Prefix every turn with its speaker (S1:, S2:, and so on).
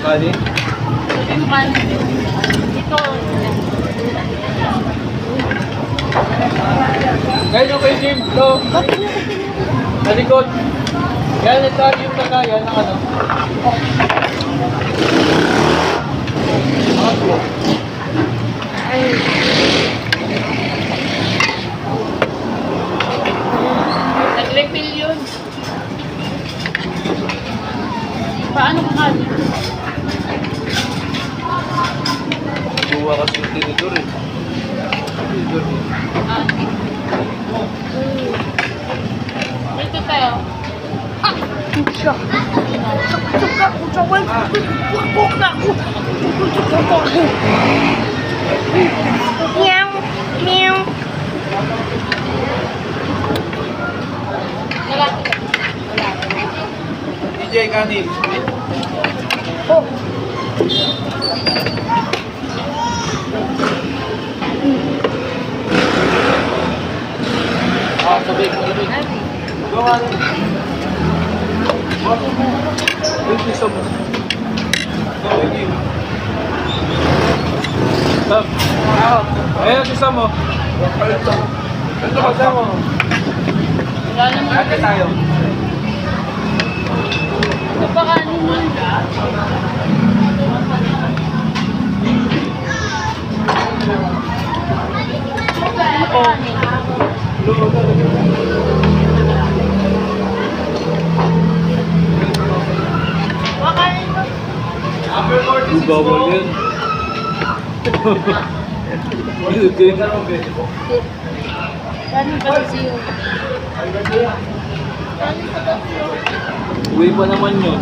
S1: Kanin?
S2: Yung kanin. Ito.
S1: Ngayon okay, Jim. Ito. Nalikod. Yan, ito yung lagayan ng ano.
S2: Nag-refill yun. Paano kakain?
S1: Buwa kasi yung tinidor eh. Tinidor eh.
S2: Dito tayo.
S3: Siya. Suka ko sa wal. Bukbuk na ako. Meow. Meow.
S2: Lalaki ka.
S1: DJ Kanin.
S3: Oh.
S1: Ah, sabay ko labig. Gawa na. Yung piso mo. Gawin yun. Stop. Ayun, piso mo. Ito kasi mo.
S2: Wala naman.
S1: Ate tayo.
S2: Ito pa kanin mo.
S1: Bawal yun. Ilugay.
S2: Kanin pa rin siyo.
S1: Uwi pa naman yun.